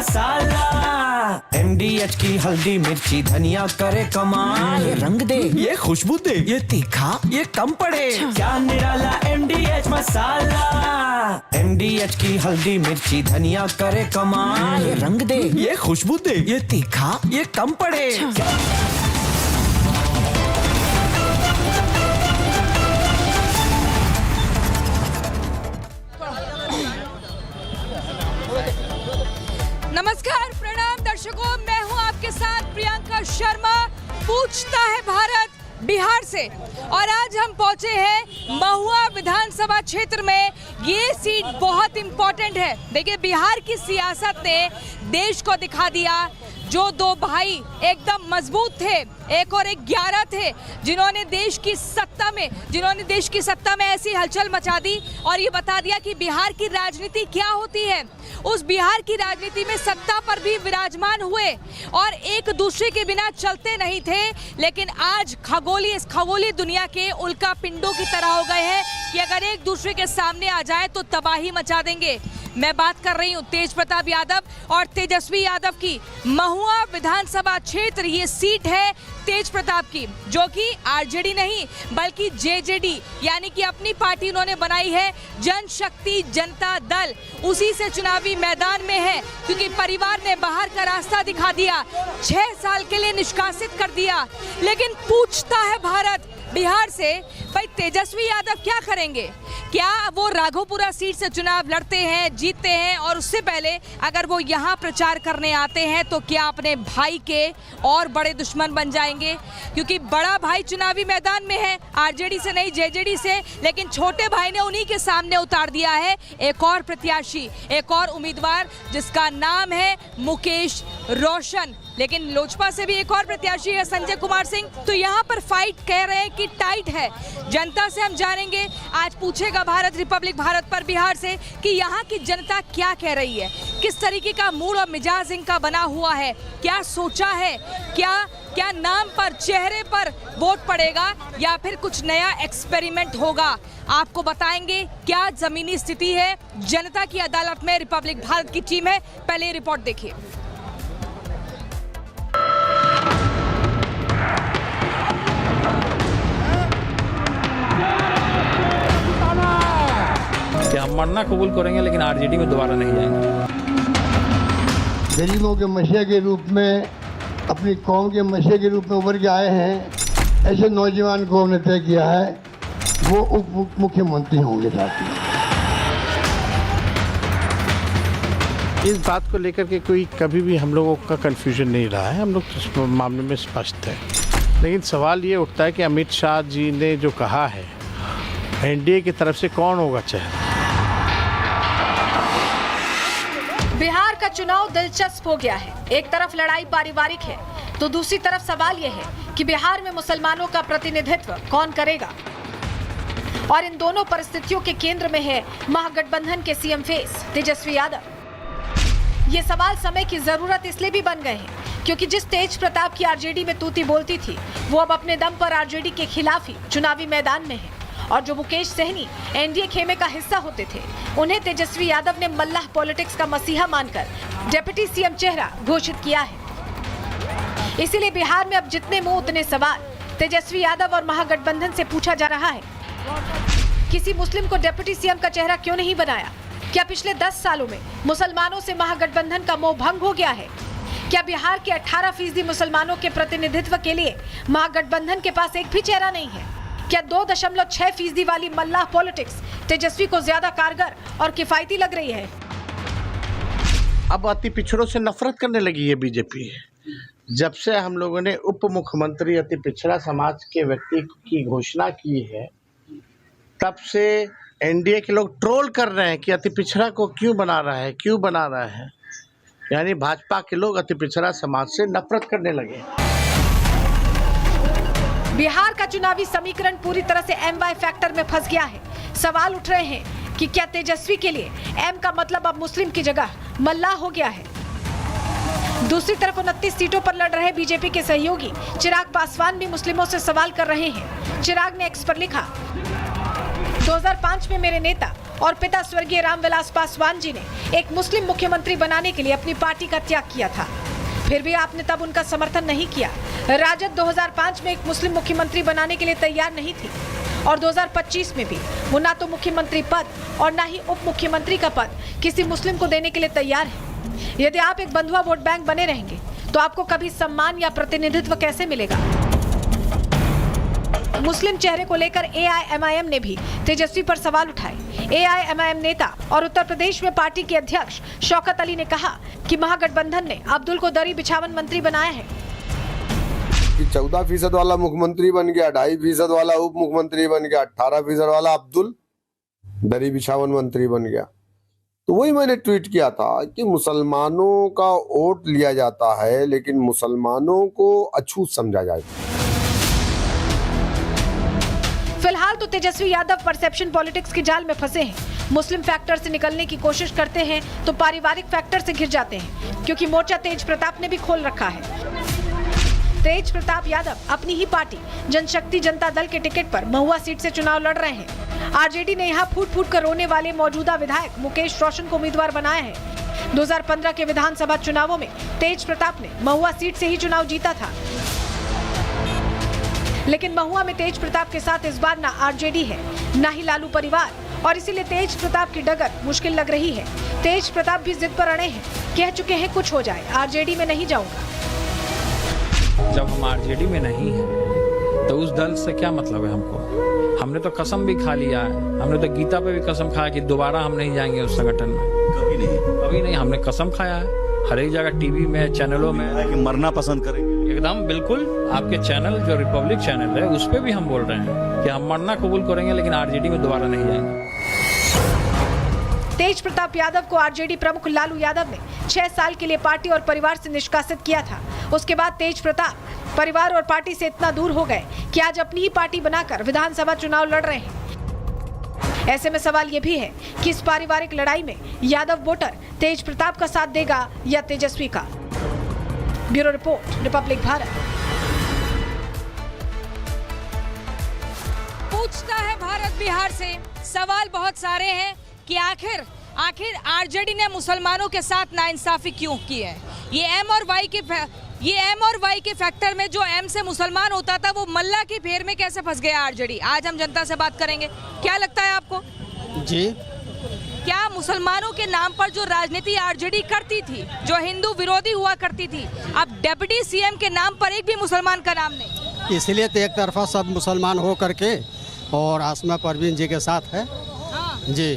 मसाला, MDH की हल्दी मिर्ची धनिया करे कमाल। ये रंग दे, ये खुशबू दे, ये तीखा, ये कम पड़े। क्या निराला MDH मसाला, MDH की हल्दी मिर्ची धनिया करे कमाल। ये रंग दे, ये खुशबू दे, ये तीखा, ये कम पड़े। नमस्कार, प्रणाम दर्शकों, मैं हूं आपके साथ प्रियंका शर्मा। पूछता है भारत बिहार से, और आज हम पहुंचे हैं महुआ विधानसभा क्षेत्र में। ये सीट बहुत इंपॉर्टेंट है। देखिए, बिहार की सियासत ने देश को दिखा दिया, जो दो भाई एकदम मजबूत थे, एक और एक 11 थे, जिन्होंने देश की सत्ता में ऐसी हलचल मचा दी और ये बता दिया कि बिहार की राजनीति क्या होती है। उस बिहार की राजनीति में सत्ता पर भी विराजमान हुए और एक दूसरे के बिना चलते नहीं थे, लेकिन आज खगोलीय दुनिया के उल्का पिंडों की तरह हो गए हैं कि अगर एक दूसरे के सामने आ जाए तो तबाही मचा देंगे। मैं बात कर रही हूँ तेज प्रताप यादव और तेजस्वी यादव की। महुआ विधानसभा क्षेत्र ये सीट है तेज प्रताप की, जो कि आरजेडी नहीं बल्कि जेजेडी यानी कि अपनी पार्टी उन्होंने बनाई है, जनशक्ति जनता दल। उसी से चुनावी मैदान में है, क्योंकि परिवार ने बाहर का रास्ता दिखा दिया, 6 साल के लिए निष्कासित कर दिया। लेकिन पूछता है भारत बिहार से, भाई तेजस्वी यादव क्या करेंगे? क्या वो राघोपुरा सीट से चुनाव लड़ते हैं, जीतते हैं, और उससे पहले अगर वो यहाँ प्रचार करने आते हैं तो क्या अपने भाई के और बड़े दुश्मन बन जाएंगे? क्योंकि बड़ा भाई चुनावी मैदान में है, आरजेडी से नहीं जेजेडी से, लेकिन छोटे भाई ने उन्हीं के सामने उतार दिया है एक और प्रत्याशी, एक और उम्मीदवार, जिसका नाम है मुकेश रोशन। लेकिन लोजपा से भी एक और प्रत्याशी है संजय कुमार सिंह। तो यहाँ पर फाइट कह रहे हैं कि टाइट है। जनता से हम जानेंगे, आज पूछेगा भारत रिपब्लिक भारत पर बिहार से कि यहाँ की जनता क्या कह रही है, किस तरीके का मूड और मिजाज इनका बना हुआ है, क्या सोचा है, क्या नाम पर चेहरे पर वोट पड़ेगा या फिर कुछ नया एक्सपेरिमेंट होगा। आपको बताएंगे क्या जमीनी स्थिति है। जनता की अदालत में रिपब्लिक भारत की टीम है। पहले ये रिपोर्ट देखिए। हम मरना कबूल करेंगे, लेकिन आरजेडी में दोबारा नहीं जाएंगे। गरीबों के मसीहा के रूप में, अपनी कौम के मसीहा के रूप में उभर के आए हैं, ऐसे नौजवान को हमने तय किया है वो उप मुख्यमंत्री होंगे साथी। इस बात को लेकर के कोई कभी भी हम लोगों का कंफ्यूजन नहीं रहा है, हम लोग इस मामले में स्पष्ट हैं। लेकिन सवाल ये उठता है कि अमित शाह जी ने जो कहा है, एनडीए की तरफ से कौन होगा चेहरा। बिहार का चुनाव दिलचस्प हो गया है। एक तरफ लड़ाई पारिवारिक है तो दूसरी तरफ सवाल यह है कि बिहार में मुसलमानों का प्रतिनिधित्व कौन करेगा। और इन दोनों परिस्थितियों के केंद्र में है महागठबंधन के सीएम फेस तेजस्वी यादव। ये सवाल समय की जरूरत इसलिए भी बन गए हैं क्योंकि जिस तेज प्रताप की आरजेडी में तूती बोलती थी, वो अब अपने दम पर आरजेडी के खिलाफ ही चुनावी मैदान में है। और जो मुकेश सहनी एनडीए खेमे का हिस्सा होते थे, उन्हें तेजस्वी यादव ने मल्लाह पॉलिटिक्स का मसीहा मानकर डिप्टी सीएम चेहरा घोषित किया है। इसीलिए बिहार में अब जितने मुंह उतने सवाल तेजस्वी यादव और महागठबंधन से पूछा जा रहा है। किसी मुस्लिम को डिप्टी सीएम का चेहरा क्यों नहीं बनाया? क्या पिछले 10 सालों में मुसलमानों से महागठबंधन का मोह भंग हो गया है? क्या बिहार के 18% मुसलमानों के प्रतिनिधित्व के लिए महागठबंधन के पास एक भी चेहरा नहीं है? क्या 2.6% वाली मल्लाह पॉलिटिक्स तेजस्वी को ज्यादा कारगर और किफायती लग रही है? अब अति पिछड़ों से नफरत करने लगी है बीजेपी। जब से हम लोगों ने उप मुख्यमंत्री अति पिछड़ा समाज के व्यक्ति की घोषणा की है, तब से एनडीए के लोग ट्रोल कर रहे हैं कि अति पिछड़ा को क्यों बना रहा है। यानी भाजपा के लोग अति पिछड़ा समाज से नफरत करने लगे। बिहार का चुनावी समीकरण पूरी तरह से एम-वाई फैक्टर में फंस गया है। सवाल उठ रहे हैं कि क्या तेजस्वी के लिए एम का मतलब अब मुस्लिम की जगह मल्लाह हो गया है। दूसरी तरफ 29 सीटों पर लड़ रहे बीजेपी के सहयोगी चिराग पासवान भी मुस्लिमों से सवाल कर रहे हैं। चिराग ने एक्स पर लिखा, 2005 में मेरे नेता और पिता स्वर्गीय रामविलास पासवान जी ने एक मुस्लिम मुख्यमंत्री बनाने के लिए अपनी पार्टी का त्याग किया था। फिर भी आपने तब उनका समर्थन नहीं किया। राजद 2005 में एक मुस्लिम मुख्यमंत्री बनाने के लिए तैयार नहीं थी और 2025 में भी वो ना तो मुख्यमंत्री पद और ना ही उप मुख्यमंत्री का पद किसी मुस्लिम को देने के लिए तैयार है। यदि आप एक बंधुआ वोट बैंक बने रहेंगे तो आपको कभी सम्मान या प्रतिनिधित्व कैसे मिलेगा? मुस्लिम चेहरे को लेकर AIMIM ने भी तेजस्वी पर सवाल उठाए। AIMIM नेता और उत्तर प्रदेश में पार्टी के अध्यक्ष शौकत अली ने कहा कि महागठबंधन ने अब्दुल को दरी बिछावन मंत्री बनाया है। 14% वाला मुख्यमंत्री बन गया, 2.5% वाला उप मुख्यमंत्री बन गया, 18% वाला अब्दुल दरी बिछावन मंत्री बन गया। तो वही मैंने ट्वीट किया था कि मुसलमानों का वोट लिया जाता है लेकिन मुसलमानों को अछूत समझा जाता है। फिलहाल तो तेजस्वी यादव परसेप्शन पॉलिटिक्स के जाल में फंसे हैं। मुस्लिम फैक्टर से निकलने की कोशिश करते हैं तो पारिवारिक फैक्टर से घिर जाते हैं, क्योंकि मोर्चा तेज प्रताप ने भी खोल रखा है। तेज प्रताप यादव अपनी ही पार्टी जनशक्ति जनता दल के टिकट पर महुआ सीट से चुनाव लड़ रहे हैं। आरजेडी ने यहाँ फूट फूट कर रोने वाले मौजूदा विधायक मुकेश रोशन को उम्मीदवार बनाया है। 2015 के विधानसभा चुनावों में तेज प्रताप ने महुआ सीट से ही चुनाव जीता था, लेकिन महुआ में तेज प्रताप के साथ इस बार ना आरजेडी है ना ही लालू परिवार, और इसीलिए तेज प्रताप की डगर मुश्किल लग रही है। तेज प्रताप भी जिद पर अड़े हैं, कह चुके हैं कुछ हो जाए आरजेडी में नहीं जाऊंगा। जब हम आरजेडी में नहीं हैं तो उस दल से क्या मतलब है हमको? हमने तो कसम भी खा लिया है, हमने तो गीता पे भी कसम खाया कि दोबारा हम नहीं जाएंगे उस संगठन में। कभी नहीं हमने कसम खाया है, हर एक जगह टीवी में, चैनलों में कि मरना पसंद करेंगे। एकदम बिल्कुल। आपके चैनल जो रिपब्लिक चैनल है उस पर भी हम बोल रहे हैं कि हम मरना कबूल करेंगे लेकिन आरजेडी में दोबारा नहीं जाएंगे। तेज प्रताप यादव को आरजेडी प्रमुख लालू यादव ने 6 साल के लिए पार्टी और परिवार से निष्कासित किया था। उसके बाद तेज प्रताप परिवार और पार्टी से इतना दूर हो गए कि आज अपनी ही पार्टी बनाकर विधानसभा चुनाव लड़ रहे हैं। ऐसे में सवाल ये भी है कि इस पारिवारिक लड़ाई में यादव वोटर तेज प्रताप का साथ देगा या तेजस्वी का। Bureau report, Republic Bharat. पूछता है भारत बिहार से, सवाल बहुत सारे हैं कि आखिर आरजेडी ने मुसलमानों के साथ नाइंसाफी क्यों की है। ये एम और वाई के फैक्टर में जो एम से मुसलमान होता था वो मल्ला की फेर में कैसे फंस गया आरजेडी। आज हम जनता से बात करेंगे। क्या लगता है आपको जी? क्या मुसलमानों के नाम पर जो राजनीति आरजेडी करती थी, जो हिंदू विरोधी हुआ करती थी, अब डिप्टी सीएम के नाम पर एक भी मुसलमान का नाम नहीं? इसलिए तो एक तरफा सब मुसलमान हो करके और आसमा परवीन जी के साथ है। हाँ। जी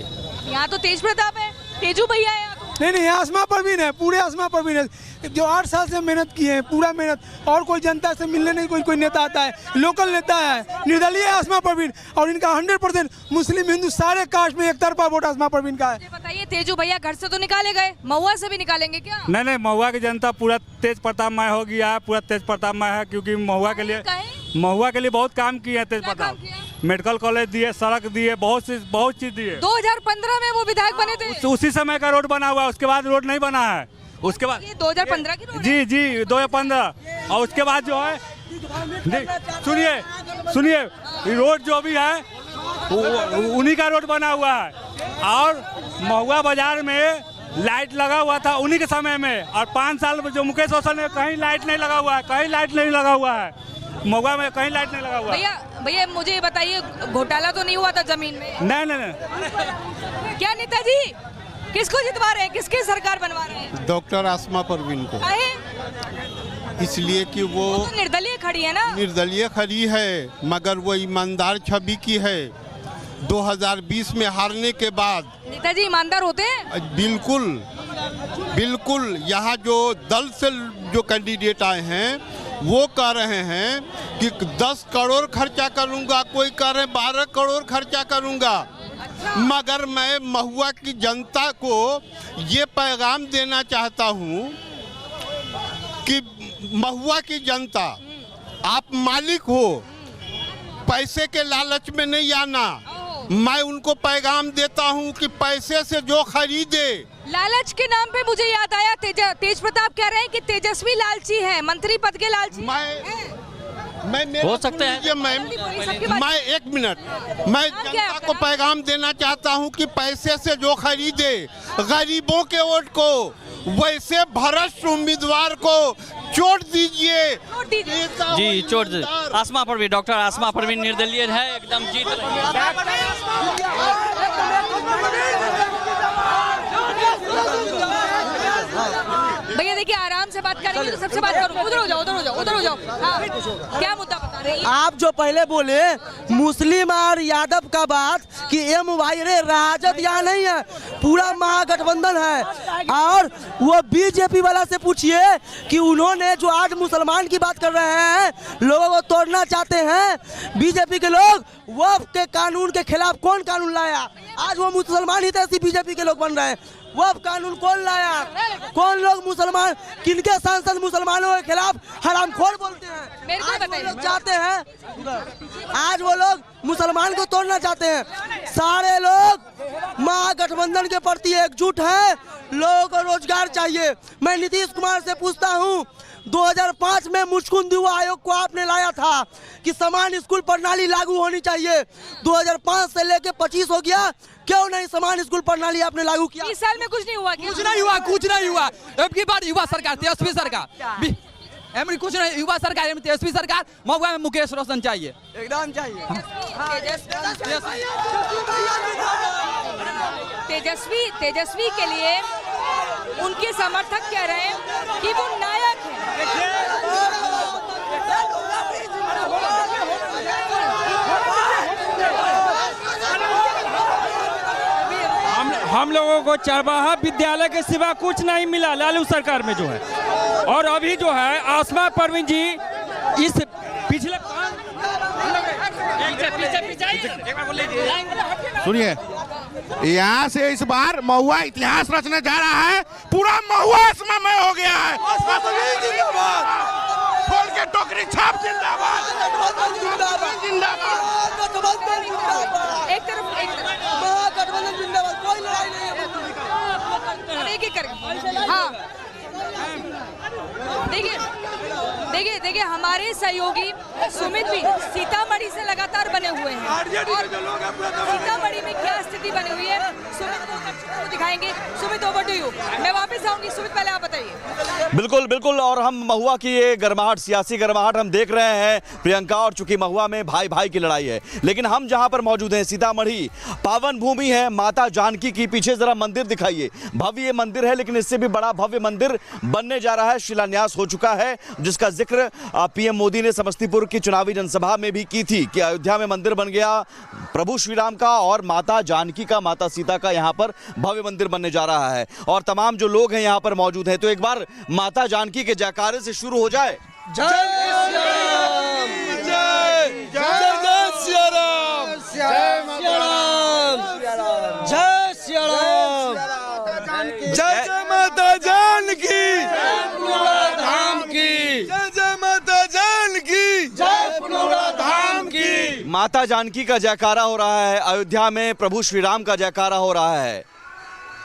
यहाँ तो तेज प्रताप है, तेजू भैया है यहाँ तो। नहीं आसमा परवीन है, पूरे आसमा परवीन है जो 8 साल से मेहनत की है, पूरा मेहनत। और कोई जनता से मिलने नहीं कोई नेता आता है, लोकल नेता है, निर्दलीय आसमा परवीन। और इनका 100% मुस्लिम हिंदू सारे कास्ट में एक तरफा वोट आसमा परवीन का है। बताइए, तेजू भैया घर से तो निकाले गए, महुआ से भी निकालेंगे क्या? नहीं, महुआ की जनता पूरा तेज प्रताप में हो गया है, पूरा तेज प्रताप में है, क्योंकि महुआ के लिए बहुत काम किए हैं तेज प्रताप। मेडिकल कॉलेज दिए, सड़क दिए, बहुत चीज दिए। 2015 में वो विधायक बने थे, उसी समय का रोड बना हुआ है, उसके बाद रोड नहीं बना है। उसके बाद 2015 की रोड जी 2015। और उसके बाद जो है सुनिए रोड जो भी है उन्हीं का रोड बना हुआ है। और महुआ बाजार में लाइट लगा हुआ था उन्हीं के समय में, और 5 साल में जो मुकेश रोशन ने कहीं लाइट नहीं लगा हुआ है, कहीं लाइट नहीं लगा हुआ है, महुआ में कहीं लाइट नहीं लगा हुआ है। भैया मुझे बताइए, घोटाला तो नहीं हुआ था जमीन में? नहीं। क्या नेताजी किसको जितवा रहे हैं, किसकी सरकार बनवा रहे हैं? डॉक्टर आसमा परवीन को। इसलिए कि वो तो निर्दलीय खड़ी है ना? निर्दलीय खड़ी है, मगर वो ईमानदार छवि की है। 2020 में हारने के बाद नेताजी ईमानदार होते हैं? बिल्कुल। यहाँ जो दल से जो कैंडिडेट आए हैं वो कह रहे हैं कि 10 करोड़ खर्चा करूंगा, कोई कह रहे 12 करोड़ खर्चा करूंगा। मगर मैं महुआ की जनता को ये पैगाम देना चाहता हूँ कि महुआ की जनता, आप मालिक हो, पैसे के लालच में नहीं आना। मैं उनको पैगाम देता हूँ कि पैसे से जो खरीदे। लालच के नाम पे मुझे याद आया, तेज प्रताप कह रहे हैं कि तेजस्वी लालची है, मंत्री पद के लालची। हो सकता है मैम, मैं 1 मिनट, मैं जनता को पैगाम देना चाहता हूं कि पैसे से जो खरीदे गरीबों के वोट को, वैसे भ्रष्ट उम्मीदवार को चोट दीजिए। जी चोट आसमा परवीन, डॉक्टर आसमा परवीन निर्दलीय है, एकदम जीत रही है। भैया देखिए आराम से बात करेंगे तो सबसे बात करूँ। उधर हो जाओ, उधर हो जाओ, उधर हो जाओ। हाँ, क्या मुद्दा बता रहे हैं आप? जो पहले बोले मुस्लिम और यादव का बात कि एम वाई रे राजद यहाँ नहीं है, पूरा महागठबंधन है। और वो बीजेपी वाला से पूछिए कि उन्होंने जो आज मुसलमान की बात कर रहे हैं, लोगों को तोड़ना चाहते हैं बीजेपी के लोग, वक्फ के कानून के खिलाफ कौन कानून लाया? आज वो मुसलमान ही तो ऐसी बीजेपी के लोग बन रहे हैं। वक्फ कानून कौन लाया? कौन लोग मुसलमान, किनके सांसद मुसलमानों के खिलाफ हरामखोर बोलते हैं? मेरे को बताइए। लोग चाहते हैं, आज वो लोग मुसलमान को तोड़ना चाहते हैं। सारे लोग महागठबंधन के प्रति एकजुट हैं, लोगों को रोजगार चाहिए। मैं नीतीश कुमार से पूछता हूँ, 2005 में मुचकुंद युवा आयोग को आपने लाया था कि समान स्कूल प्रणाली लागू होनी चाहिए। 2005 से लेके 25 हो गया, क्यों नहीं समान स्कूल प्रणाली आपने लागू किया? इस साल में कुछ नहीं हुआ। कुछ नहीं हुआ, कुछ नहीं हुआ। अब की बार युवा सरकार, तेजस्वी सरकार, कुछ नहीं, युवा सरकार, तेजस्वी सरकार, महुआ में मुकेश रोशन चाहिए, एकदम चाहिए। तेजस्वी के लिए उनके समर्थक कह रहे हैं कि वो नायक है। हम लोगों को चरवाहा विद्यालय के सिवा कुछ नहीं मिला लालू सरकार में जो है। और अभी जो है आसमा परवीन जी इस पिछले सुनिए, यहाँ से इस बार महुआ इतिहास रचने जा रहा है। पूरा महुआ इसमें हो गया है। खोल के टोकरी छाप जिंदाबाद, एक तरफ महागठबंधन जिंदाबाद, कोई लड़ाई नहीं है। एक एक करके हाँ, देखिए हमारे सहयोगी सुमित भी सीतामढ़ी से लगातार बने हुए हैं और सीतामढ़ी में क्या स्थिति बनी हुई है सुमित को दिखाएंगे। Sumit, over to you. मैं वापस आऊंगी, सुमित पहले आप बताइए। बिल्कुल बिल्कुल, और हम महुआ की ये गर्माहट, सियासी गर्माहट हम देख रहे हैं प्रियंका, और चूंकि महुआ में भाई भाई की लड़ाई है, लेकिन हम जहां पर मौजूद हैं सीतामढ़ी पावन भूमि है माता जानकी की। पीछे जरा मंदिर दिखाइए, भव्य मंदिर है, लेकिन इससे भी बड़ा भव्य मंदिर बनने जा रहा है। शिलान्यास हो चुका है, जिसका जिक्र पीएम मोदी ने समस्तीपुर की चुनावी जनसभा में भी की थी कि अयोध्या में मंदिर बन गया प्रभु श्री राम का और माता जानकी का, माता सीता का यहां पर भव्य मंदिर बनने जा रहा है। और तमाम जो लोग हैं यहां पर मौजूद हैं, तो एक बार माता जानकी के जयकारे से शुरू हो जाए। जय श्री राम, जय श्री राम, जय श्री राम, जय श्री राम, जय जय माता जानकी, जय पुनौरा धाम की, जय जय माता जानकी, जय पुनौरा धाम की। माता जानकी का जयकारा हो रहा है, अयोध्या में प्रभु श्री राम का जयकारा हो रहा है।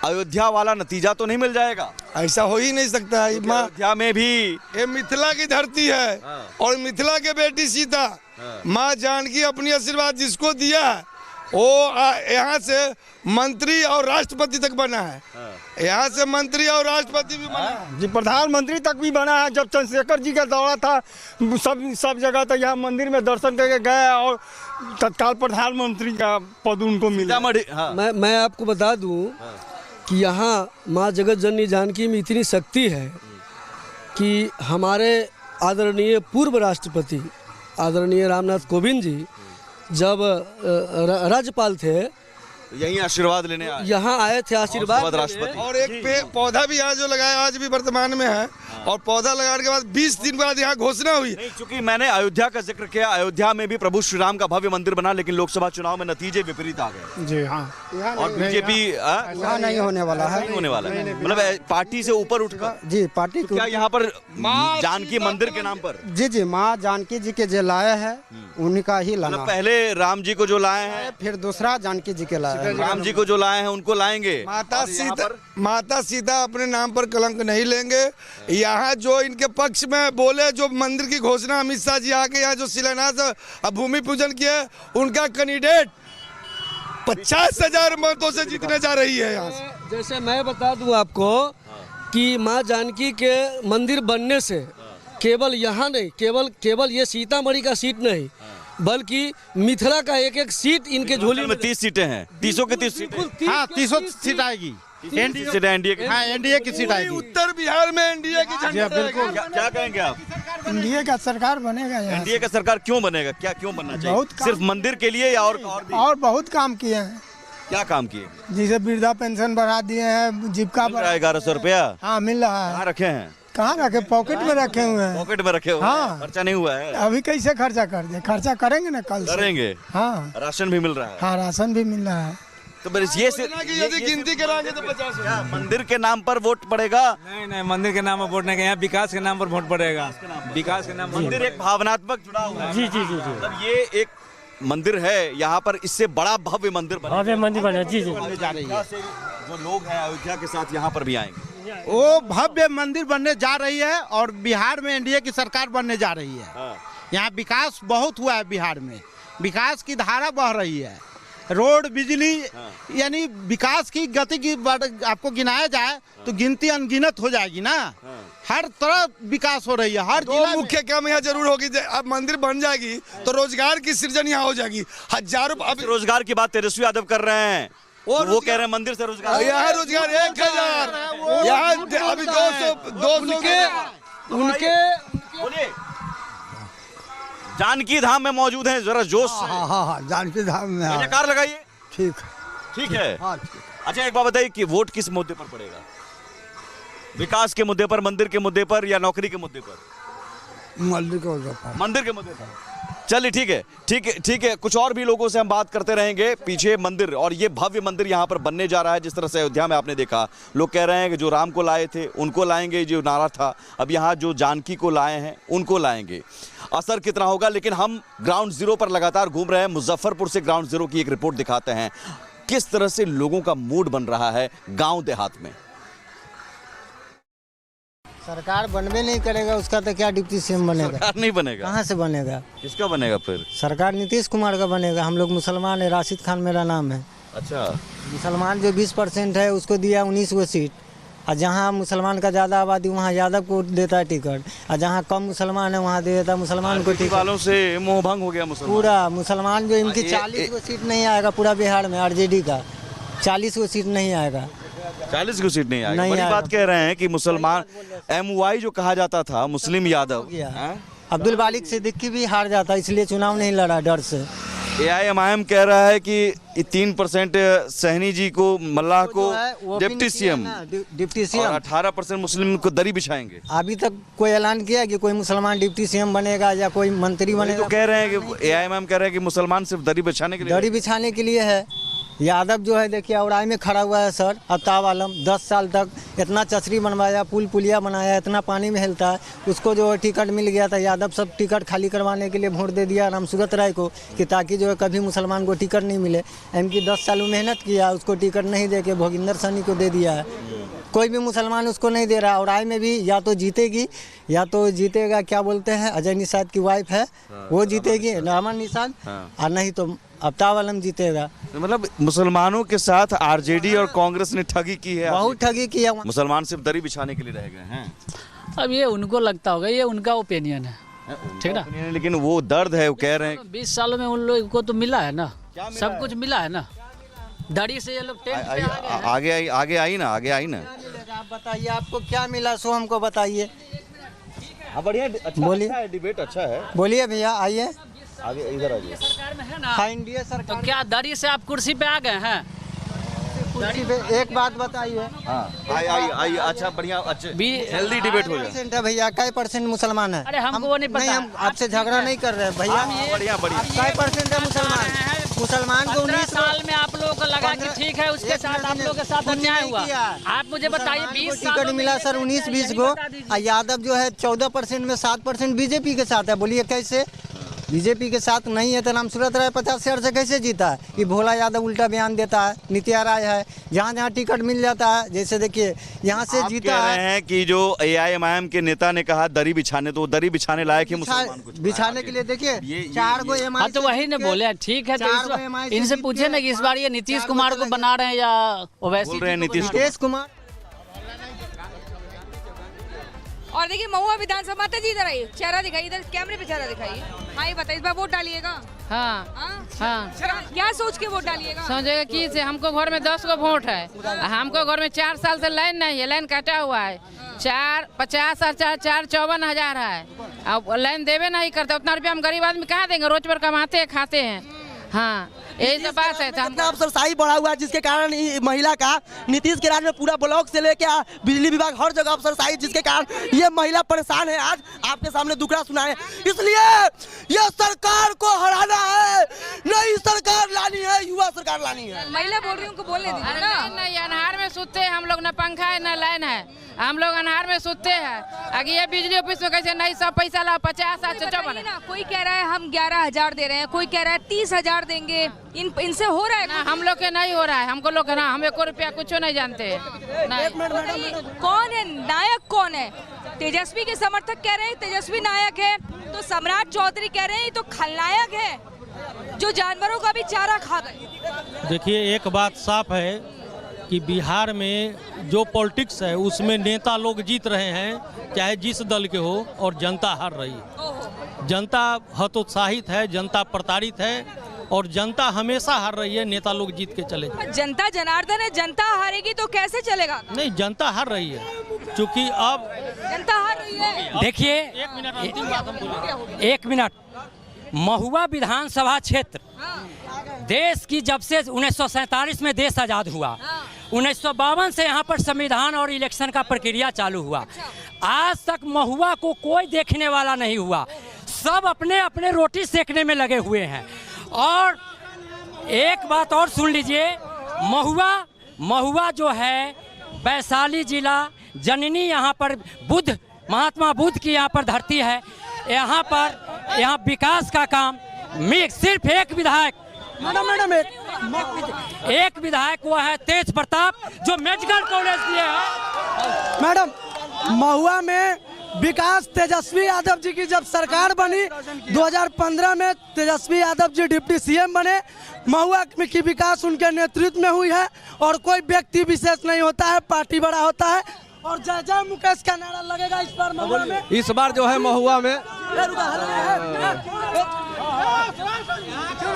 अयोध्या वाला नतीजा तो नहीं मिल जाएगा? ऐसा हो ही नहीं सकता है। अयोध्या में भी ये मिथिला की धरती है और मिथिला के बेटी सीता माँ जानकी अपनी आशीर्वाद जिसको दिया है वो यहाँ से मंत्री और राष्ट्रपति तक बना है। यहाँ से मंत्री और राष्ट्रपति भी बना है जी, प्रधानमंत्री तक भी बना है। जब चंद्रशेखर जी का दौरा था सब जगह तक यहाँ मंदिर में दर्शन करके गए और तत्काल प्रधानमंत्री का पद उनको मिला। मैं आपको बता दूं कि यहाँ माँ जगत जननी जानकी में इतनी शक्ति है कि हमारे आदरणीय पूर्व राष्ट्रपति आदरणीय रामनाथ कोविंद जी जब राज्यपाल थे यही आशीर्वाद लेने आए, यहाँ आए थे आशीर्वाद राष्ट्रपति। और एक पौधा भी यहाँ जो लगाया आज भी वर्तमान में है और पौधा लगाने के बाद 20 दिन बाद यहाँ घोषणा हुई। चूंकि मैंने अयोध्या का जिक्र किया, अयोध्या में भी प्रभु श्री राम का भव्य मंदिर बना, लेकिन लोकसभा चुनाव में नतीजे विपरीत आ गए जी हाँ, और बीजेपी यहाँ नहीं होने वाला है, नहीं होने वाला है, मतलब पार्टी से ऊपर उठकर जी पार्टी क्या यहाँ पर जानकी मंदिर के नाम पर जी माँ जानकी जी के जो लाए है उन्हीं का ही लाना। पहले राम जी को जो लाए हैं, फिर दूसरा जानकी जी के लाए, राम जी को जो लाए हैं उनको लाएंगे। माता सीता अपने नाम पर कलंक नहीं लेंगे। यहाँ जो इनके पक्ष में बोले, जो मंदिर की घोषणा अमित शाह जी आके यहाँ जो शिलान्यास भूमि पूजन किया, उनका कैंडिडेट 50,000 मतों से जीतने जा रही है यहाँ से। जैसे मैं बता दूं आपको कि माँ जानकी के मंदिर बनने से केवल यहाँ नहीं, केवल ये सीतामढ़ी का सीट नहीं, बल्कि मिथिला का एक सीट इनके झोली में 30 सीटें हैं, 30 के 30 सीटें। हाँ, 30 सीट आएगी। एनडीए की सीट आएगी। उत्तर बिहार में एनडीए की झंडा बिल्कुल। क्या कहेंगे आप? एनडीए का सरकार बनेगा यहाँ। एनडीए का सरकार क्यों बनेगा? क्या क्यों बनना चाहिए? सिर्फ मंदिर के लिए या और बहुत काम किए हैं। क्या काम किए? जैसे वृद्धा पेंशन बढ़ा दिए हैं, जीविका 1100 रुपया। हाँ, मिल रहा है। कहाँ रखे हैं? कहाँ रखे? पॉकेट में रखे हुए हैं। पॉकेट में रखे हुए? हाँ, खर्चा नहीं हुआ है अभी। कैसे खर्चा कर दे? खर्चा करेंगे ना, कल करेंगे। हाँ, राशन भी मिल रहा है। हाँ, राशन भी मिल रहा है। तो बस ये यदि गिनती कराएंगे तो 50। मंदिर के नाम पर वोट पड़ेगा? नहीं, मंदिर के नाम पर वोट नहीं, यहाँ विकास के नाम पर वोट पड़ेगा। विकास के नाम पर मंदिर एक भावनात्मक जुड़ाव है। जी। मतलब ये एक मंदिर है, यहाँ पर इससे बड़ा भव्य मंदिर बने जी। जा रही है। जो लोग हैं अयोध्या के साथ यहाँ पर भी आएंगे। वो भव्य मंदिर बनने जा रही है और बिहार में एनडीए की सरकार बनने जा रही है। यहाँ विकास बहुत हुआ है, बिहार में विकास की धारा बह रही है। रोड, बिजली, यानी विकास की गति की आपको गिनाया जाए तो गिनती अनगिनत हो जाएगी ना। हर तरफ विकास हो रही है, हर जिला। मुख्य काम यहाँ जरूर होगी, अब मंदिर बन जाएगी तो रोजगार की सृजन यहाँ हो जाएगी। हजारों अब रोजगार की बात तेजस्वी यादव कर रहे हैं, वो कह रहे हैं मंदिर से रोजगार। यहाँ रोजगार 1000, यहाँ अभी 200 उनके जानकी धाम में मौजूद हैं, जरा जोश से। हाँ, जानकी धाम में। जयकार लगाइए। ठीक है। अच्छा, एक बात बताइए कि वोट किस मुद्दे पर पड़ेगा? विकास के मुद्दे पर, मंदिर के मुद्दे पर, या नौकरी के मुद्दे पर? मंदिर के मुद्दे पर। चलिए ठीक है। कुछ और भी लोगों से हम बात करते रहेंगे। पीछे मंदिर, और ये भव्य मंदिर यहाँ पर बनने जा रहा है। जिस तरह से अयोध्या में आपने देखा, लोग कह रहे हैं कि जो राम को लाए थे उनको लाएंगे, जो नारा था। अब यहाँ जो जानकी को लाए हैं उनको लाएंगे। असर कितना होगा? लेकिन हम ग्राउंड जीरो पर लगातार घूम रहे हैं। मुजफ्फरपुर से ग्राउंड जीरो की एक रिपोर्ट दिखाते हैं, किस तरह से लोगों का मूड बन रहा है गाँव देहात में। सरकार बनवे नहीं करेगा, उसका तो क्या डिप्टी सीएम बनेगा? सरकार नहीं बनेगा। कहाँ से बनेगा? किसका बनेगा फिर? सरकार नीतीश कुमार का बनेगा। हम लोग मुसलमान है, राशिद खान मेरा नाम है। अच्छा। मुसलमान जो 20% है उसको दिया 19 गो सीट, और जहाँ मुसलमान का ज़्यादा आबादी वहाँ यादव को देता है टिकट, और जहाँ कम मुसलमान है वहाँ दे देता है मुसलमान को टिकट। वालों से मोह भंग हो गया मुसलमान। पूरा मुसलमान जो इनकी 40 गो सीट नहीं आएगा पूरा बिहार में। आरजेडी का 40 गो सीट नहीं आएगा। 40 की सीट नहीं आएगी। बड़ी बात कह रहे हैं कि मुसलमान MY जो कहा जाता था, मुस्लिम यादव, अब्दुल बालिक सिद्दीकी भी हार जाता, इसलिए चुनाव नहीं लड़ा डर से। AIMIM कह रहा है कि 3% सहनी जी को, मल्लाह को डिप्टी सीएम, और 18% मुस्लिम को दरी बिछाएंगे। अभी तक कोई ऐलान किया कि कोई मुसलमान डिप्टी सीएम बनेगा या कोई मंत्री बनेगा? तो कह रहे हैं कि AIMIM कह रहे हैं कि मुसलमान सिर्फ दरी बिछाने के लिए, दरी बिछाने के लिए है। यादव जो है देखिए औराई में खड़ा हुआ है सर, अफ्ताब आलम 10 साल तक इतना चचरी बनवाया, पुल पुलिया बनाया, इतना पानी में हिलता है। उसको जो है टिकट मिल गया था, यादव सब टिकट खाली करवाने के लिए वोट दे दिया रामसूरत राय को, कि ताकि जो है कभी मुसलमान को टिकट नहीं मिले। इनकी 10 साल मेहनत किया, उसको टिकट नहीं दे के भोगिंदर सहनी को दे दिया है। कोई भी मुसलमान उसको नहीं दे रहा। और राय में भी या तो जीतेगी या तो जीतेगा, क्या बोलते हैं, अजय निषाद की वाइफ है, वो जीतेगी रहमान निषाद, और नहीं तो अफ्ताब आलम जीतेगा। मतलब मुसलमानों के साथ आरजेडी और कांग्रेस ने ठगी की है, बहुत ठगी की है। मुसलमान सिर्फ दरी बिछाने के लिए रह गए हैं। अब ये उनको लगता होगा, ये उनका ओपिनियन है, ठीक ना। लेकिन वो दर्द है, वो कह रहे हैं 20 सालों में उन लोगों को तो मिला है ना, सब कुछ मिला है ना। दड़ी से ये लोग आगे आई ना। आप बताइए आपको क्या मिला, सो हमको बताइए। बढ़िया, बोलिए, डिबेट अच्छा है। बोलिए भैया, आइए आगे, इधर आइए। सरकार में है ना, हाँ एनडीए सरकार। तो क्या दड़ी से आप कुर्सी पे आ गए हैं? कुर्सी पे एक बात बताइए। आई अच्छा, बढ़िया, अच्छा हेल्दी डिबेट हो जाए। है भैया, कई % मुसलमान है? अरे हमको वो नहीं पता। हम आपसे झगड़ा नहीं कर रहे भैया। बढ़िया कई % है मुसलमान को 19 साल में आप लोगों को लगा कि ठीक है, उसके साथ आप लोगों के साथ अन्याय हुआ। आप मुझे बताइए 20 टिकट मिला सर 19-20 गो, यादव जो है 14% में 7% बीजेपी के साथ है। बोलिए कैसे? बीजेपी के साथ नहीं है तो नाम सूरत राय 50 शहर से कैसे जीता है? ये भोला यादव उल्टा बयान देता है, नीतिया राय है, जहाँ जहाँ टिकट मिल जाता है, जैसे देखिए यहाँ से आप जीता कह है। रहे हैं कि जो AIMIM के नेता ने कहा दरी बिछाने, तो वो दरी बिछाने लायक है मुसलमान को बिछाने के लिए देखिए 4 गो MI हाँ तो वही ने बोले, ठीक है तो इनसे पूछे ना कि इस बार ये नीतीश कुमार को बना रहे हैं या ओवैसी बोल रहे हैं नीतीश कुमार। और देखिए महुआ विधानसभा माता जी इधर आइए, चेहरा दिखाइए, इधर कैमरे पे चेहरा दिखाइए। हाँ ये बताइए, इस बार वोट डालिएगा? हाँ क्या सोच के वोट डालिएगा? समझेगा कि से हमको घर में 10 गो वोट है, हमको घर में 4 साल से लाइन नहीं है, लाइन कटा हुआ है, 450 और 54,000 है, अब लाइन देवे नहीं करते, उतना रुपया हम गरीब आदमी कहाँ देंगे? रोज पर कमाते हैं खाते हैं। हाँ यही सब बात है। कितना अफसरशाही बढ़ा हुआ है जिसके कारण महिला का नीतीश के राज में पूरा ब्लॉक से लेके बिजली विभाग हर जगह अफसरशाही, जिसके कारण ये महिला परेशान है। आज आपके सामने दुखड़ा सुनाए, इसलिए ये सरकार को हराना है, नई सरकार लानी है, युवा सरकार लानी है। महिला बोल रही हूँ, उनको बोलने दीजिए ना। नहीं अनहार में सोते हैं हम लोग, न पंखा है न लाइन है, हम लोग अनहार में सोते हैं। अगर ये बिजली ऑफिस में कैसे नहीं सब पैसा ला 50 ना, कोई कह रहा है हम 11,000 दे रहे हैं, कोई कह रहा है 30,000 देंगे, इनसे हो रहा है ना? हम लोग के नहीं हो रहा है, हमको लोग ना, हम 1 रुपया कुछ नहीं जानते। कौन है नायक, कौन है? तेजस्वी के समर्थक कह रहे हैं तेजस्वी नायक है, तो सम्राट चौधरी कह रहे हैं तो खलनायक है जो जानवरों का भी चारा खा गए। देखिए एक बात साफ है कि बिहार में जो पॉलिटिक्स है उसमें नेता लोग जीत रहे हैं, चाहे जिस दल के हो, और जनता हार रही है। जनता हतोत्साहित है, जनता प्रताड़ित है, और जनता हमेशा हार रही है, नेता लोग जीत के चले। जनता जनार्दन है, जनता हारेगी तो कैसे चलेगा? नहीं, जनता हार रही है, क्योंकि अब जनता हार रही है। देखिए 1 मिनट, महुआ विधानसभा क्षेत्र देश की जब से 1947 में देश आज़ाद हुआ, 1952 से यहाँ पर संविधान और इलेक्शन का प्रक्रिया चालू हुआ, आज तक महुआ को कोई देखने वाला नहीं हुआ, सब अपने अपने रोटी सेकने में लगे हुए हैं। और एक बात और सुन लीजिए, महुआ जो है वैशाली जिला जननी, यहाँ पर महात्मा बुद्ध की यहाँ पर धरती है, यहाँ विकास का काम सिर्फ एक विधायक एक विधायक वो है तेज प्रताप, जो मेडिकल कॉलेज दिए है। मैडम, महुआ में विकास तेजस्वी यादव जी की जब सरकार बनी 2015 में तेजस्वी यादव जी डिप्टी CM बने, महुआ की विकास उनके नेतृत्व में हुई है, और कोई व्यक्ति विशेष नहीं होता है, पार्टी बड़ा होता है। और जय जय मुकेश का नारा लगेगा इस बार महुआ में। इस बार जो है महुआ में,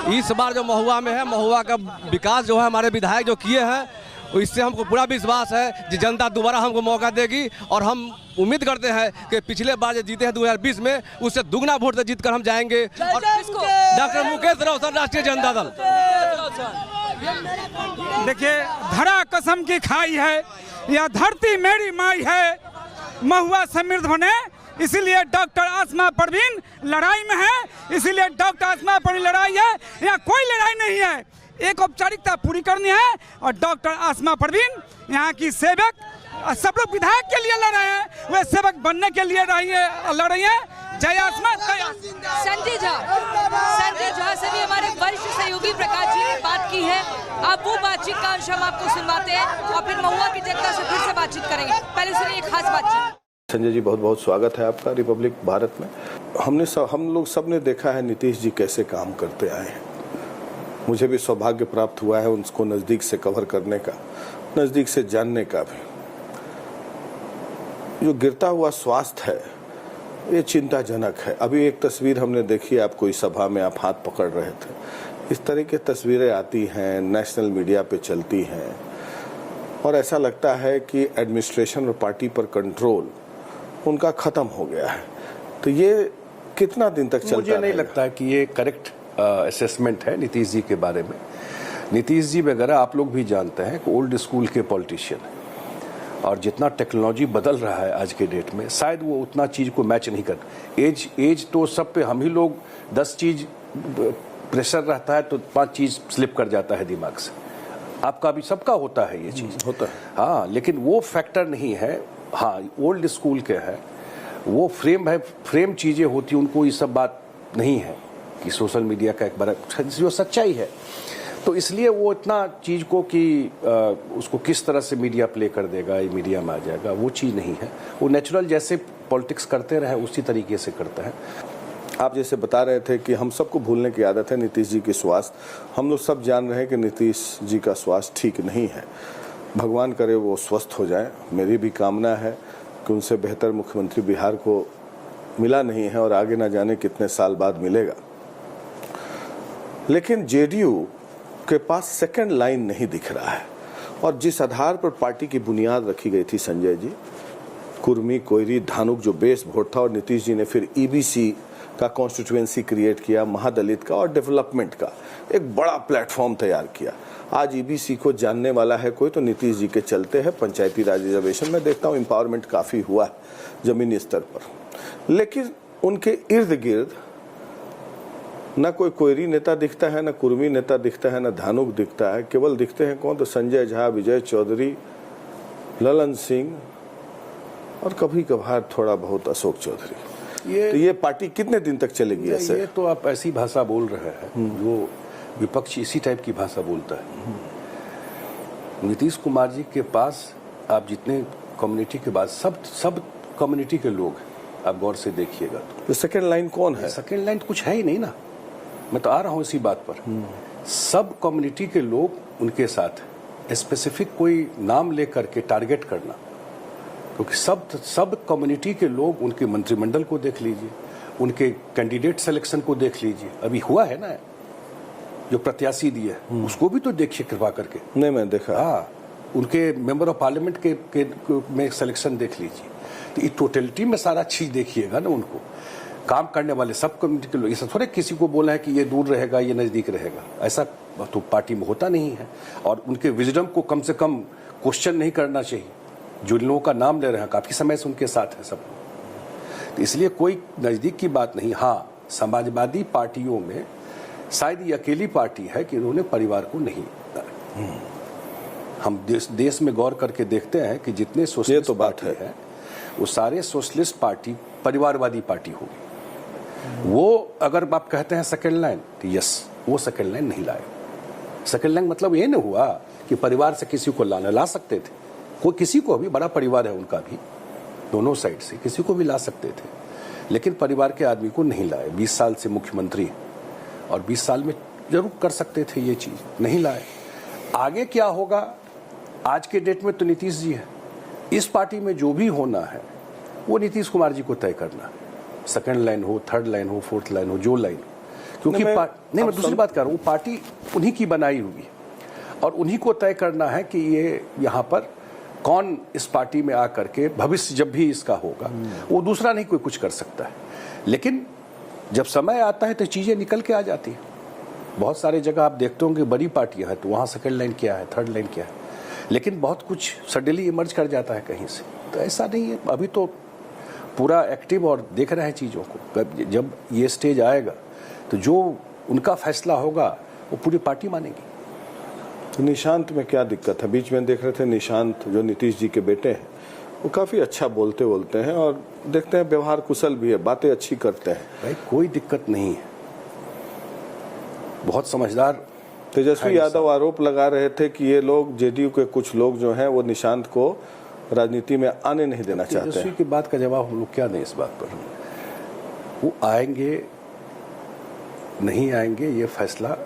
इस बार जो महुआ में है, महुआ का विकास जो है हमारे विधायक जो किए हैं, इससे हमको पूरा विश्वास है कि जनता दोबारा हमको मौका देगी, और हम उम्मीद करते हैं कि पिछले बार जो जीते हैं 2020 में, उससे दुगना वोट से जीतकर हम जाएंगे। और डॉक्टर मुकेश रोशन, राष्ट्रीय जनता दल। देखिए धरा कसम की खाई है, यह धरती मेरी माई है, महुआ समृद्ध बने, इसीलिए डॉक्टर आसमा परवीन लड़ाई में है, इसीलिए डॉक्टर आसमा परवीन लड़ाई है, यहाँ कोई लड़ाई नहीं है, एक औपचारिकता पूरी करनी है, और डॉक्टर आसमा परवीन यहाँ की सेवक, सब लोग विधायक के लिए लड़ रहे हैं, वे सेवक बनने के लिए लड़ रही है। जय आसमा। संजय झा से भी हमारे वरिष्ठ सहयोगी प्रकाश जी ने बात की है, अब वो बातचीत का अंश हम आपको सुनवाते हैं और फिर महुआ की जनता से फिर से बातचीत करेंगे। पहले सुनिए एक खास बातचीत। संजय जी, बहुत बहुत स्वागत है आपका रिपब्लिक भारत में। हम लोग सब ने देखा है नीतीश जी कैसे काम करते आए हैं, मुझे भी सौभाग्य प्राप्त हुआ है उनको नज़दीक से कवर करने का, नज़दीक से जानने का भी। जो गिरता हुआ स्वास्थ्य है ये चिंताजनक है। अभी एक तस्वीर हमने देखी, आप कोई सभा में आप हाथ पकड़ रहे थे, इस तरह की तस्वीरें आती हैं, नेशनल मीडिया पे चलती हैं, और ऐसा लगता है कि एडमिनिस्ट्रेशन और पार्टी पर कंट्रोल उनका ख़त्म हो गया है। तो ये कितना दिन तक चलता मुझे नहीं लगता कि ये करेक्ट असेसमेंट है नीतीश जी के बारे में। नीतीश जी वगैरह आप लोग भी जानते हैं कि ओल्ड स्कूल के पॉलिटिशियन हैं, और जितना टेक्नोलॉजी बदल रहा है आज के डेट में, शायद वो उतना चीज़ को मैच नहीं कर। एज तो सब पे, हम ही लोग 10 चीज़ प्रेशर रहता है तो 5 चीज़ स्लिप कर जाता है दिमाग से। आपका भी सबका होता है ये चीज़, होता है। हाँ, लेकिन वो फैक्टर नहीं है। हाँ, ओल्ड स्कूल के है, वो फ्रेम है, फ्रेम चीज़ें होती, उनको ये सब बात नहीं है। कि सोशल मीडिया का एक बड़ा जो सच्चाई है। तो इसलिए वो इतना चीज़ को कि उसको किस तरह से मीडिया प्ले कर देगा, ये मीडिया में आ जाएगा, वो चीज़ नहीं है। वो नेचुरल जैसे पॉलिटिक्स करते रहे उसी तरीके से करते हैं। आप जैसे बता रहे थे कि हम सबको भूलने की आदत है नीतीश जी की स्वास्थ्य। हम लोग सब जान रहे हैं कि नीतीश जी का स्वास्थ्य ठीक नहीं है। भगवान करे वो स्वस्थ हो जाए। मेरी भी कामना है कि उनसे बेहतर मुख्यमंत्री बिहार को मिला नहीं है और आगे ना जाने कितने साल बाद मिलेगा। लेकिन जेडीयू के पास सेकंड लाइन नहीं दिख रहा है। और जिस आधार पर पार्टी की बुनियाद रखी गई थी संजय जी, कुर्मी, कोयरी, धानुक जो बेस वोट था, और नीतीश जी ने फिर ईबीसी का कॉन्स्टिट्यूएंसी क्रिएट किया, महादलित का और डेवलपमेंट का एक बड़ा प्लेटफॉर्म तैयार किया। आज ईबीसी को जानने वाला है कोई तो नीतीश जी के चलते हैं। पंचायती राज रिजर्वेशन में देखता हूँ एम्पावरमेंट काफ़ी हुआ है जमीनी स्तर पर, लेकिन उनके इर्द गिर्द न कोई कोयरी नेता दिखता है, न कुर्मी नेता दिखता है, न धानुक दिखता है। केवल दिखते हैं कौन तो संजय झा, विजय चौधरी, ललन सिंह और कभी कभार थोड़ा बहुत अशोक चौधरी। तो ये पार्टी कितने दिन तक चलेगी ऐसे? ये तो आप ऐसी भाषा बोल रहे हैं जो विपक्ष इसी टाइप की भाषा बोलता है। नीतीश कुमार जी के पास आप जितने कम्युनिटी के बाद सब कम्युनिटी के लोग आप गौर से देखिएगा तो सेकंड लाइन कौन है? सेकंड लाइन कुछ है ही नहीं ना। मैं तो आ रहा हूँ इसी बात पर। सब कम्युनिटी के लोग उनके साथ, स्पेसिफिक कोई नाम लेकर के टारगेट करना, क्योंकि सब कम्युनिटी के लोग उनके मंत्रिमंडल को देख लीजिए, उनके कैंडिडेट सिलेक्शन को देख लीजिए। अभी हुआ है ना जो प्रत्याशी दिए, उसको भी तो देखिए कृपा करके। नहीं, मैं देखा। हाँ, उनके मेंबर ऑफ पार्लियामेंट के में सिलेक्शन देख लीजिए। तो ये टोटलिटी में सारा चीज देखिएगा ना। उनको काम करने वाले सब कम्युनिटी के लोग, ये थोड़े किसी को बोला है कि ये दूर रहेगा, ये नजदीक रहेगा, ऐसा तो पार्टी में होता नहीं है। और उनके विजडम को कम से कम क्वेश्चन नहीं करना चाहिए। जो लोगों का नाम ले रहे हैं काफी समय से उनके साथ है सब लोग, तो इसलिए कोई नजदीक की बात नहीं। हाँ, समाजवादी पार्टियों में शायद ये अकेली पार्टी है कि उन्होंने परिवार को नहीं। हम देश में गौर करके देखते हैं कि जितने सोशलिस्ट तो बात है वो सारे सोशलिस्ट पार्टी परिवारवादी पार्टी होगी। वो अगर आप कहते हैं सेकंड लाइन, तो यस, वो सेकंड लाइन नहीं लाए। सेकंड लाइन मतलब ये नहीं हुआ कि परिवार से किसी को ला सकते थे। कोई किसी को भी, बड़ा परिवार है उनका भी, दोनों साइड से किसी को भी ला सकते थे, लेकिन परिवार के आदमी को नहीं लाए। 20 साल से मुख्यमंत्री और 20 साल में जरूर कर सकते थे ये चीज, नहीं लाए। आगे क्या होगा आज के डेट में तो नीतीश जी है। इस पार्टी में जो भी होना है वो नीतीश कुमार जी को तय करना है। सेकंड लाइन हो, थर्ड लाइन हो, फोर्थ लाइन हो, जो लाइन हो, क्योंकि मैं दूसरी बात कर रहा हूँ, पार्टी उन्हीं की बनाई हुई और उन्हीं को तय करना है कि ये यहाँ पर कौन इस पार्टी में आकर के भविष्य जब भी इसका होगा, वो दूसरा नहीं कोई कुछ कर सकता है। लेकिन जब समय आता है तो चीजें निकल के आ जाती हैं। बहुत सारे जगह आप देखते होंगे बड़ी पार्टियां हैं तो वहाँ सेकंड लाइन क्या है, थर्ड लाइन क्या है, लेकिन बहुत कुछ सडनली इमर्ज कर जाता है कहीं से। तो ऐसा नहीं है, अभी तो पूरा एक्टिव और देख रहे हैं चीज़ों को। जब ये स्टेज आएगा तो जो उनका फैसला होगा वो पूरी पार्टी मानेगी। तो निशांत में क्या दिक्कत है? बीच में देख रहे थे निशांत जो नीतीश जी के बेटे हैं, वो काफ़ी अच्छा बोलते हैं और देखते हैं व्यवहार कुशल भी है, बातें अच्छी करते हैं। भाई कोई दिक्कत नहीं है, बहुत समझदार। तेजस्वी यादव आरोप लगा रहे थे कि ये लोग जेडीयू के कुछ लोग जो हैं वो निशांत को राजनीति में आने नहीं देना चाहते हैं। तेजस्वी की बात का जवाब हम लोग क्या दें इस बात पर? वो आएंगे नहीं आएंगे ये फैसला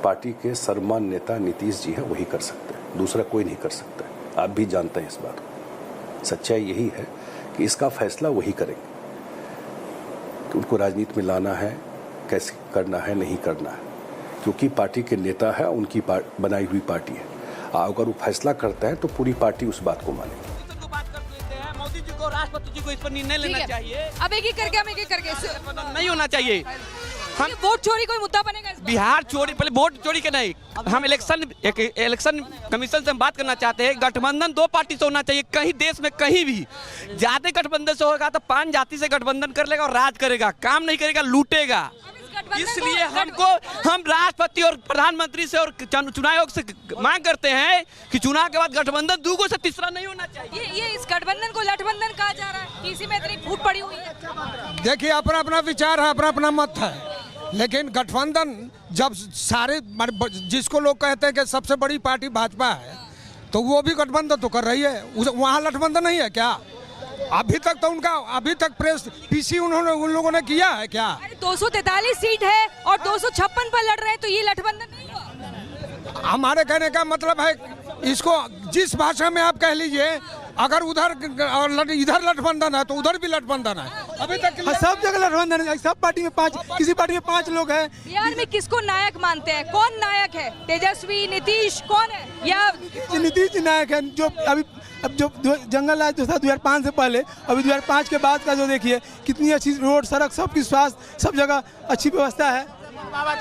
पार्टी के सर्वमान्य नेता नीतीश जी हैं, वही कर सकते हैं, दूसरा कोई नहीं कर सकता। आप भी जानते हैं इस बात को। सच्चाई यही है कि इसका फैसला वही करेंगे कि उनको राजनीति में लाना है, कैसे करना है, नहीं करना है, क्योंकि पार्टी के नेता है, उनकी बनाई हुई पार्टी है। अगर वो फैसला करता है तो पूरी पार्टी उस बात को मानेगी। मोदी जी को, राष्ट्रपति जी को इस पर निर्णय लेना चाहिए। अब एक एक करके नहीं होना चाहिए। हम वोट चोरी कोई मुद्दा बनेगा? बिहार चोरी, पहले वोट चोरी के नहीं, हम इलेक्शन कमीशन से हम बात करना चाहते हैं। गठबंधन दो पार्टी से होना चाहिए। कहीं देश में कहीं भी जाति गठबंधन से होगा तो 5 जाति से गठबंधन कर लेगा और राज करेगा, काम नहीं करेगा, लूटेगा। इसलिए हम राष्ट्रपति और प्रधानमंत्री से और चुनाव आयोग से मांग करते हैं कि चुनाव के बाद गठबंधन दूगो से तीसरा नहीं होना चाहिए। ये इस गठबंधन को लठबंधन कहा जा रहा है, इसी में इतनी फूट पड़ी हुई है। देखिए, अपना अपना विचार है, अपना अपना मत है, लेकिन गठबंधन जब सारे जिसको लोग कहते हैं कि सबसे बड़ी पार्टी भाजपा है, तो वो भी गठबंधन तो कर रही है। वहाँ गठबंधन नहीं है क्या? अभी तक तो उनका प्रेस पीसी उन लोगों ने किया है क्या? 243 सीट है और 256 पर लड़ रहे हैं, तो ये गठबंधन नहीं हुआ। हमारे कहने का मतलब है, इसको जिस भाषा में आप कह लीजिए, अगर इधर गठबंधन है तो उधर भी गठबंधन है। अभी तक सब जगह गठबंधन है, सब पार्टी में 5, किसी पार्टी में 5 लोग हैं। बिहार में किसको नायक मानते हैं? कौन नायक है? तेजस्वी, नीतीश, कौन है? या नीतीश नायक है, जो अब जो जंगल राज जो था 2005 से पहले, अभी 2005 के बाद का जो देखिए कितनी अच्छी रोड, सड़क, सबकी स्वास्थ्य, सब जगह अच्छी व्यवस्था है। बाबा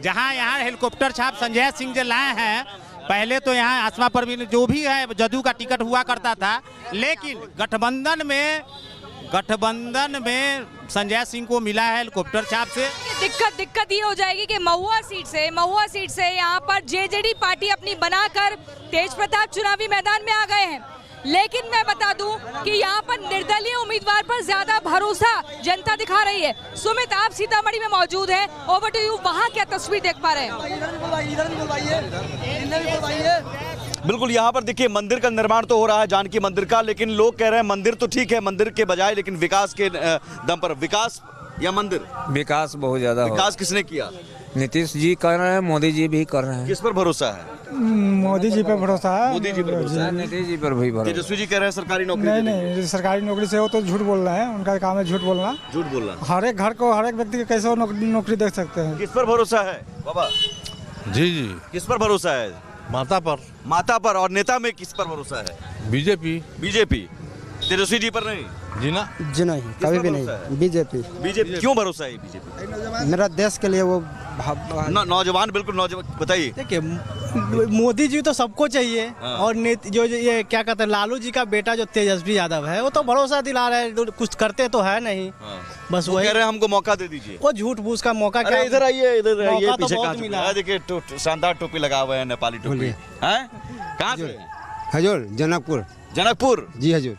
जहाँ यहाँ हेलीकॉप्टर छाप संजय सिंह जो लाए हैं, पहले तो यहाँ आसमा परवीन जो भी है जदयू का टिकट हुआ करता था, लेकिन गठबंधन में संजय सिंह को मिला है हेलीकॉप्टर छाप से। दिक्कत ये हो जाएगी कि महुआ सीट से यहाँ पर जेजेडी पार्टी अपनी बनाकर तेज प्रताप चुनावी मैदान में आ गए हैं। लेकिन मैं बता दूं कि यहाँ पर निर्दलीय उम्मीदवार पर ज्यादा भरोसा जनता दिखा रही है। सुमित, आप सीतामढ़ी में मौजूद हैं, ओवर टू यू, वहाँ क्या तस्वीर देख पा रहे हैं? बिल्कुल, यहाँ पर देखिए मंदिर का निर्माण तो हो रहा है, जानकी मंदिर का, लेकिन लोग कह रहे हैं मंदिर तो ठीक है, मंदिर के बजाय, लेकिन विकास के दम पर विकास या मंदिर? विकास बहुत ज्यादा। विकास किसने किया? नीतीश जी कर रहे हैं, मोदी जी भी कर रहे हैं। किस पर भरोसा है? मोदी जी पर भरोसा है। मोदी जी पर भरोसा है, नीतीश जी पर भी भरोसा। तेजस्वी जी कह रहे हैं सरकारी नौकरी नहीं, सरकारी नौकरी से वो तो झूठ बोल रहे हैं, उनका काम है झूठ बोलना। हर एक घर को, हर एक व्यक्ति को कैसे वो नौकरी देख सकते हैं। किस पर भरोसा है बाबा? जी, किस पर भरोसा है? माता पर। और नेता में किस पर भरोसा है? बीजेपी। तेजस्वी जी पर नहीं? जी नहीं, कभी भी नहीं। बीजेपी। क्यों भरोसा है बीजेपी? मेरा देश के लिए वो नौजवान, बिल्कुल नौजवान, बताइए। देखिए, मोदी जी तो सबको चाहिए, और जो ये क्या कहते हैं, लालू जी का बेटा जो तेजस्वी यादव है, वो तो भरोसा दिला रहे हैं, कुछ करते तो है नहीं। बस वही कह रहे हैं हमको मौका दे दीजिए। वो झूठ फूस का मौका क्या? इधर आइए पीछे बहुत मिला। देखिए शानदार टोपी लगा हुआ है, नेपाली टोपी है। कहाँ से? हजूर, जनकपुर। जी हजूर।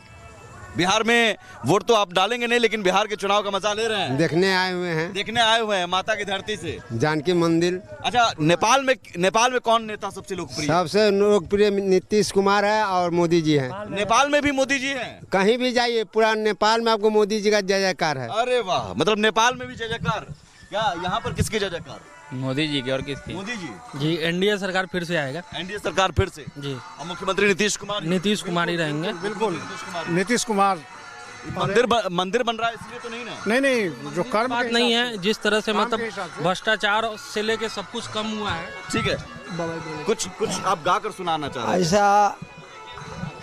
बिहार में वोट तो आप डालेंगे नहीं, लेकिन बिहार के चुनाव का मजा ले रहे हैं। देखने आए हुए हैं माता की धरती से, जानकी मंदिर। अच्छा, नेपाल में कौन नेता सबसे लोकप्रिय? सबसे लोकप्रिय नीतीश कुमार है और मोदी जी हैं। नेपाल में भी मोदी जी हैं? कहीं भी जाइए, पूरा नेपाल में आपको मोदी जी का जय जयकार है। अरे वाह, मतलब नेपाल में भी जय जयकार। क्या यहाँ पर किसकी जय जयकार? मोदी जी की। और किसकी? मोदी जी। एनडीए सरकार फिर से आएगा। एनडीए सरकार फिर से जी। और मुख्यमंत्री नीतीश कुमार ही रहेंगे। बिल्कुल, नीतीश कुमार। मंदिर बन रहा है इसलिए तो नहीं ना? नहीं, जो कर्म बात नहीं है, जिस तरह से मतलब भ्रष्टाचार से लेके सब कुछ कम हुआ है। ठीक है, कुछ आप गा कर सुनाना चाह रहे हैं? ऐसा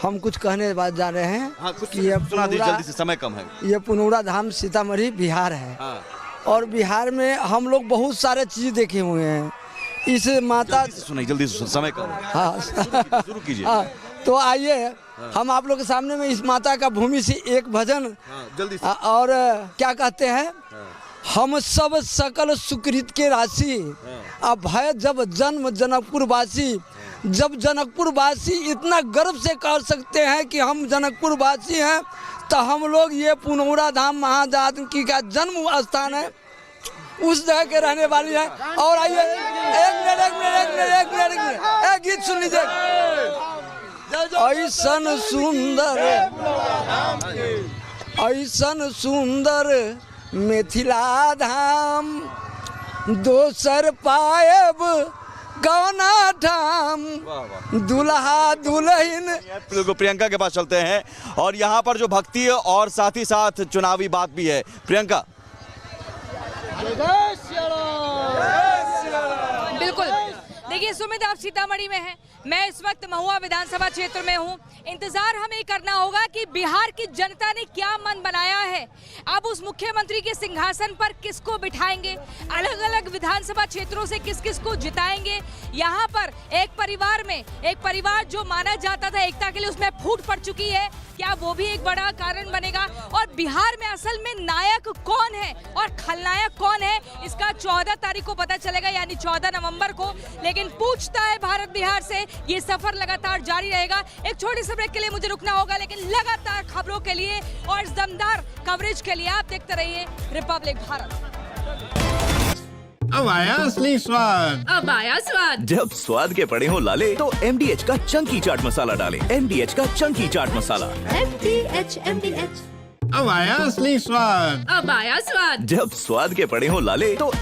हम कुछ कहने बाद जा रहे हैं। कुछ सुना दीजिए जल्दी से, समय कम है। ये पुनौरा धाम सीतामढ़ी बिहार है। और बिहार में हम लोग बहुत सारे चीज देखे हुए हैं। इस माता जल्दी से समय कम। हाँ, शुरू कीजिए। तो आइए हम आप लोग के सामने में इस माता का भूमि से एक भजन जल्दी से। और क्या कहते हैं, हम सब सकल सुकृत के राशि, अब है जब जन्म जनकपुर वासी। जब जनकपुर वासी इतना गर्व से कह सकते हैं कि हम जनकपुर वासी हैं, तो हम लोग ये पुनौरा धाम महाजानकी का जन्म स्थान है, उस जगह के रहने वाली हैं। और आइए एक मिनट एक गीत सुन लीजिए। ऐसन सुंदर मिथिला धाम, दोसर पाएब कौना ठाम, दुल्हा दुल्हन। प्रियंका के पास चलते हैं, और यहाँ पर जो भक्ति है और साथ ही साथ चुनावी बात भी है। प्रियंका। बिल्कुल, देखिए सुमित, आप सीतामढ़ी में हैं, मैं इस वक्त महुआ विधानसभा क्षेत्र में हूं। इंतजार हमें करना होगा कि बिहार की जनता ने क्या मन बनाया है। अब उस मुख्यमंत्री के सिंहासन पर किसको बिठाएंगे, अलग अलग विधानसभा क्षेत्रों से किस किस को जिताएंगे। यहाँ पर एक परिवार जो माना जाता था एकता के लिए, उसमें फूट पड़ चुकी है। क्या वो भी एक बड़ा कारण बनेगा? और बिहार में असल में नायक कौन है और खलनायक कौन है, इसका 14 तारीख को पता चलेगा, यानी 14 नवंबर को। लेकिन पूछता है भारत बिहार से, ये सफर लगातार जारी रहेगा। एक छोटी सी ब्रेक के लिए मुझे रुकना होगा, लेकिन लगातार खबरों के लिए और दमदार कवरेज के लिए आप देखते रहिए रिपब्लिक भारत। अब आया असली स्वाद। अब आया स्वाद। जब स्वाद के पड़े हो लाले तो MDH का चंकी चाट मसाला डालें। MDH का चंकी चाट मसाला। अब आया असली स्वाद। अब आया स्वाद। जब स्वाद के पड़े हो लाले तो